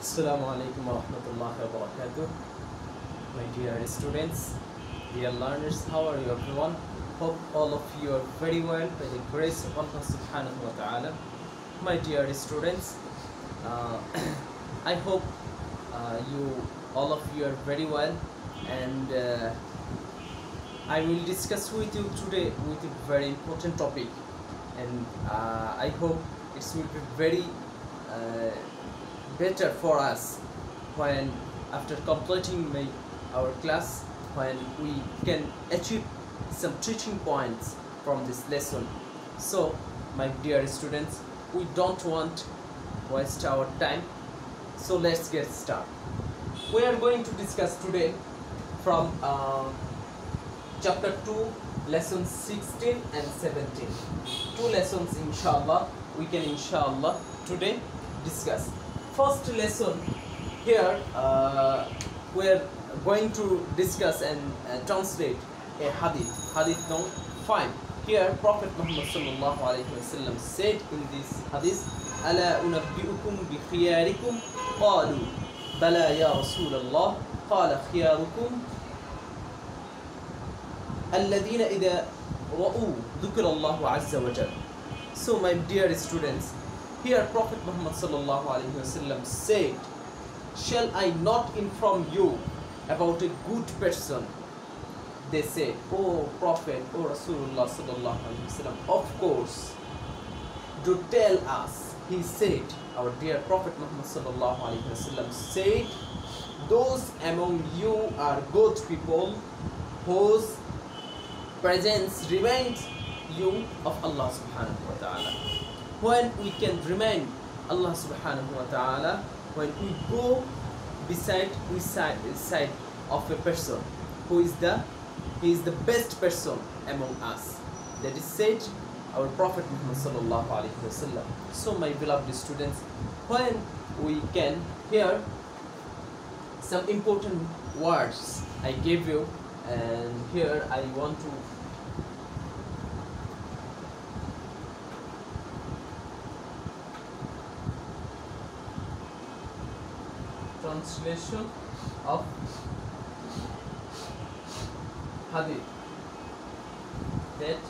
Assalamu alaikum wa rahmatullahi wa barakatuh. My dear students, dear learners, how are you everyone? Hope all of you are very well by the grace of Allah subhanahu wa ta'ala. My dear students, uh, I hope all of you are very well, and I will discuss with you today with a very important topic, and I hope it will be very better for us when after completing our class, when we can achieve some teaching points from this lesson. So my dear students, we don't want waste our time, so let's get started. We are going to discuss today from chapter 2, lessons 16 and 17. Two lessons inshallah we can inshallah today discuss. First lesson here, we are going to discuss and translate a hadith. Hadith number 5. Here Prophet Muhammad sallallahu alaihi wasallam said in this hadith, "Ala unabbi'ukum bi khiyarikum?" Qalu, "Bala ya Rasulullah." Qala khiyarukum alladhina idha ra'u dhukra Allah azza wa jalla. So my dear students, here Prophet Muhammad sallallahu alaihi wasallam said, "Shall I not inform you about a good person?" They said, "Oh Prophet, oh Rasulullah sallallahu alaihi wasallam, of course, do tell us." He said, our dear Prophet Muhammad sallallahu alaihi wasallam said, "Those among you are good people whose presence reminds you of Allah subhanahu wa ta'ala." When we can remind Allah subhanahu wa ta'ala, when we go beside of a person who is the best person among us. That is said our Prophet Muhammad sallallahu alaihi wasallam. So my beloved students, when we can hear some important words I gave you, and here I want to translation of hadith that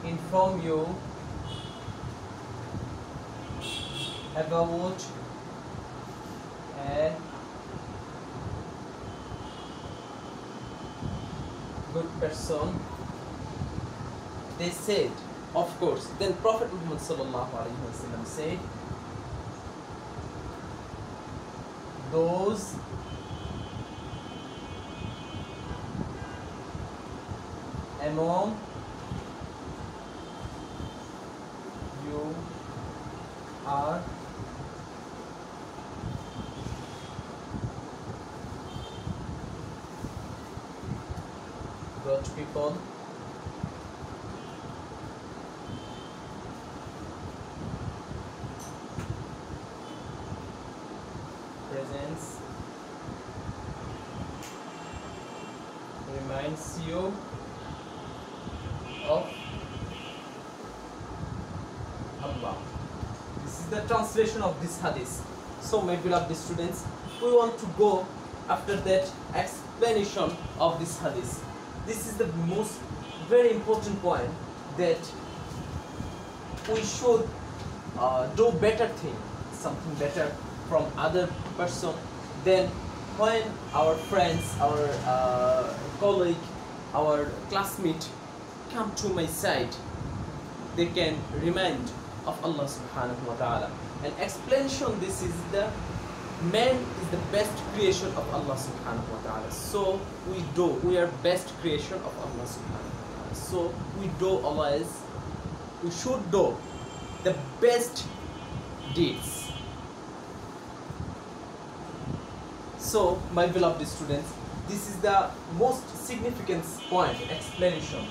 inform you about a good person. They said, of course. Then Prophet Muhammad sallallahu alaihi wasallam said, "Those among you are good people presence reminds you of Allah." This is the translation of this hadith. So my beloved students, we want to go after that explanation of this hadith. This is the most very important point, that we should do better thing, something better from other person. Then when our friends, our colleague, our classmate come to my side, they can remind of Allah subhanahu wa ta'ala. An explanation, this is the man is the best creation of Allah subhanahu wa ta'ala. So we are best creation of Allah subhanahu wa ta'ala. So we should do the best deeds. So my beloved students, this is the most significant point, explanation.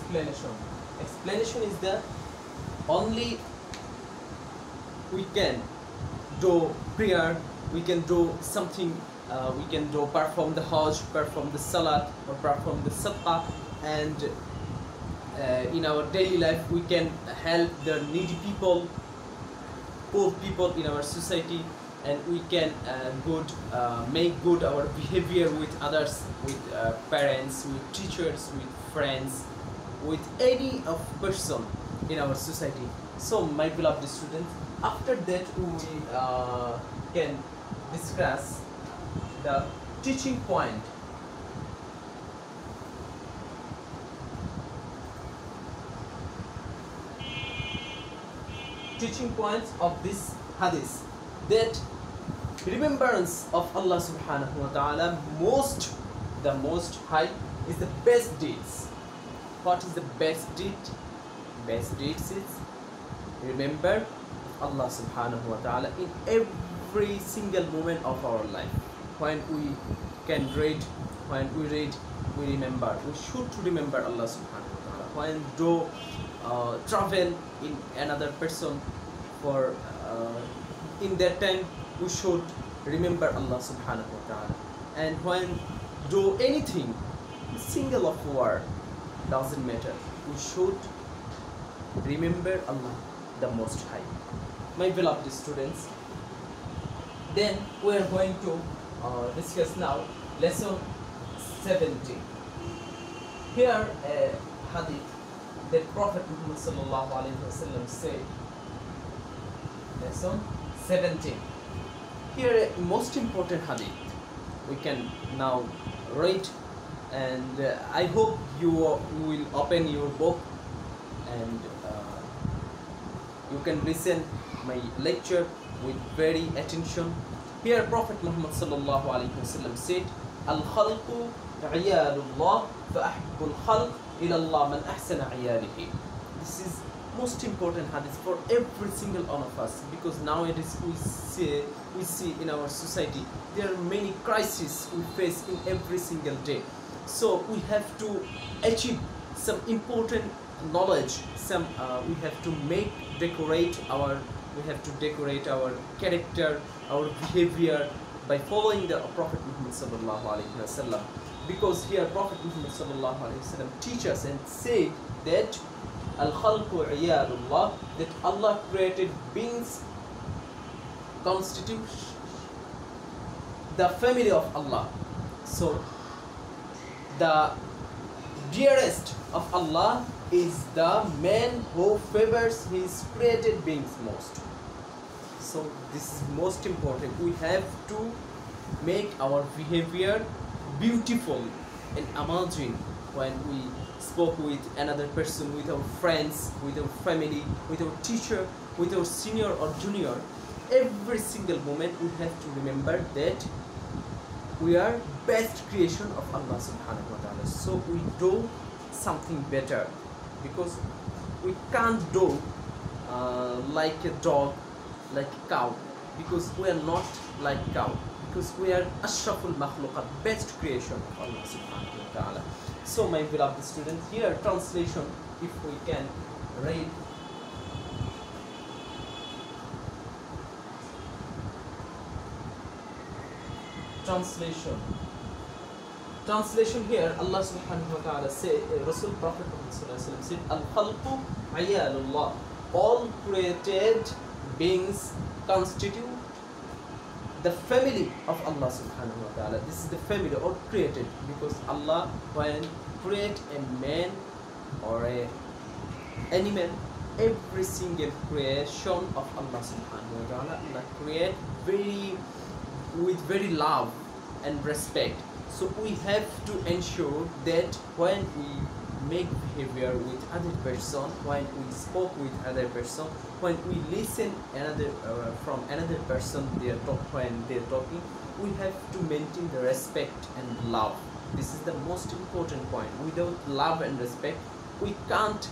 explanation. Explanation is the only we can do prayer, we can do something, we can do perform the Hajj, perform the Salat, or perform the Sadaqah, and in our daily life we can help the needy people, poor people in our society, and we can make good our behavior with others, with parents, with teachers, with friends, with any of person in our society. So my beloved students, after that we can discuss the teaching point. Teaching points of this hadith, that remembrance of Allah subhanahu wa ta'ala the most high is the best deeds. What is the best deed? Best deeds is remember Allah subhanahu wa ta'ala in every single moment of our life. When we can read, when we read, we remember. We should remember Allah subhanahu wa ta'ala. When do travel in another person, for in that time we should remember Allah subhanahu wa ta'ala. And when do anything, single of word doesn't matter, we should remember Allah the Most High. My beloved students, then we are going to discuss now lesson 17. Here a hadith that Prophet Muhammad sallallahu alaihi wasallam said, lesson 17. Here a most important hadith we can now read, and I hope you will open your book and you can listen my lecture with very attention. Here Prophet Muhammad sallallahu alaihi wasallam said, "Al-khalqu iyalullah fa ahibbul khalq ila Allah man ahsana iyalihi." This is most important hadith for every single one of us, because nowadays we see in our society there are many crises we face in every single day. So we have to achieve some important knowledge, some we have to decorate our character, our behavior by following the Prophet Muhammad sallallahu alaihi wasallam. Because here Prophet Muhammad sallallahu alaihi wasallam teaches and say that al-khalqu iyalullah, that Allah created beings constitute the family of Allah. So the dearest of Allah is the man who favors his created beings most. So this is most important. We have to make our behavior beautiful and amazing when we spoke with another person, with our friends, with our family, with our teacher, with our senior or junior. Every single moment we have to remember that we are best creation of Allah subhanahu wa ta'ala. So we do something better, because we can't do like a dog, like a cow, because we are not like cow, because we are ashraful makhluqat, best creation of Allah subhanahu wa ta'ala. So my beloved students, here translation, if we can read. Translation here, Allah subhanahu wa ta'ala say, Rasul Prophet said, Al-khalqu iyalullah, all created beings constitute the family of Allah subhanahu wa ta'ala. This is the family, all created, because Allah, when create a man or a animal, every single creation of Allah subhanahu wa ta'ala, Allah create with very love and respect. So we have to ensure that when we make behavior with other person, when we spoke with other person, when we listen from another person when they're talking, we have to maintain the respect and love. This is the most important point. Without love and respect, we can't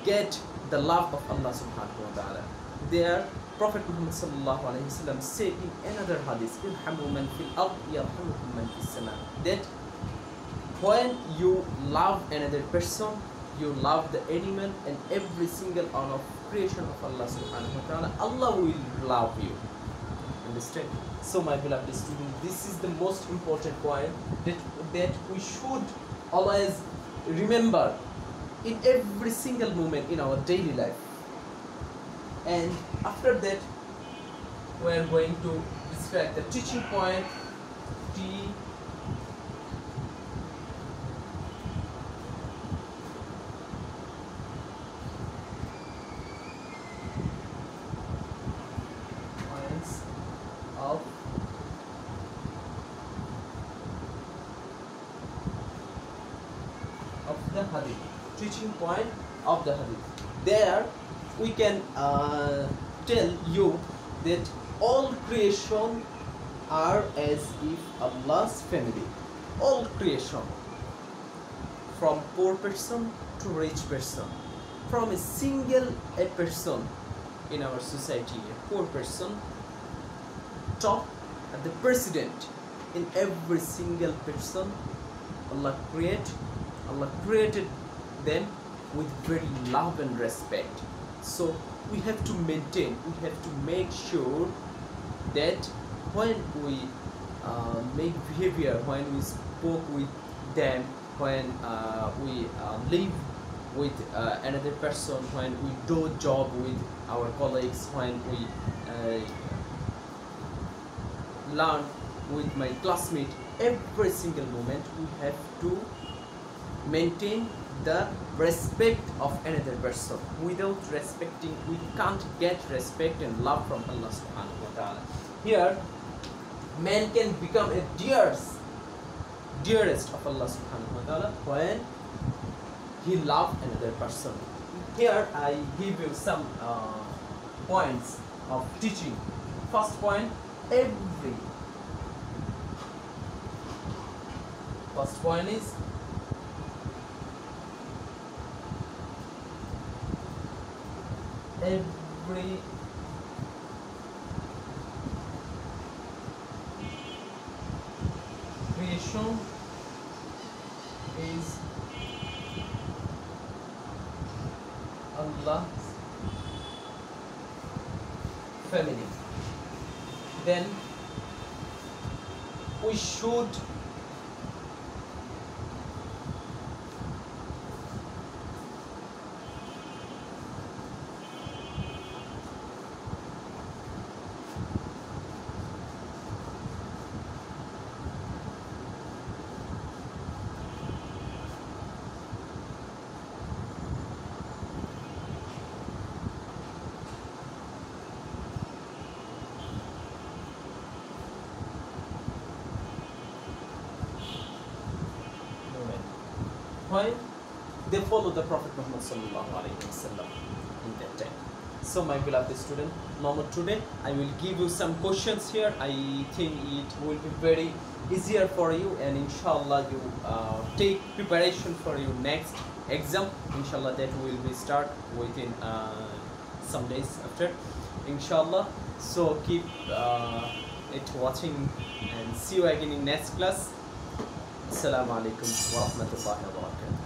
get the love of Allah subhanahu wa ta'ala. There Prophet Muhammad sallallahu alaihi wasallam said in another hadith, "Irhamu man fil ard yarhamukum man fis sama." That when you love another person, you love the animal and every single one of creation of Allah subhanahu wa ta'ala, Allah will love you. Understand? So my beloved student, this is the most important point that we should always remember in every single moment in our daily life. And after that, we are going to describe the teaching point T points of the hadith. Teaching point of the hadith. There we can tell you that all creation are as if Allah's family. All creation, from poor person to rich person, from a single person in our society, a poor person, top and the president, in every single person, Allah created them with very love and respect. So we have to maintain, we have to make sure that when we make behavior, when we spoke with them, when we live with another person, when we do job with our colleagues, when we learn with my classmate, every single moment we have to maintain the respect of another person. Without respecting, we can't get respect and love from Allah subhanahu wa ta'ala. Here, man can become a dearest of Allah subhanahu wa ta'ala when he loves another person. Here I give you some points of teaching. First point, first point is every creation is Allah's family. Then we should when they follow the Prophet Muhammad sallallahu alaihi wasallam in that time. So my beloved student, now today I will give you some questions here. I think it will be very easier for you, and inshallah you take preparation for your next exam. Inshallah that will be start within some days after, inshallah. So keep it watching and see you again in next class. Assalamu alaikum wa rahmatullahi wa barakatuh.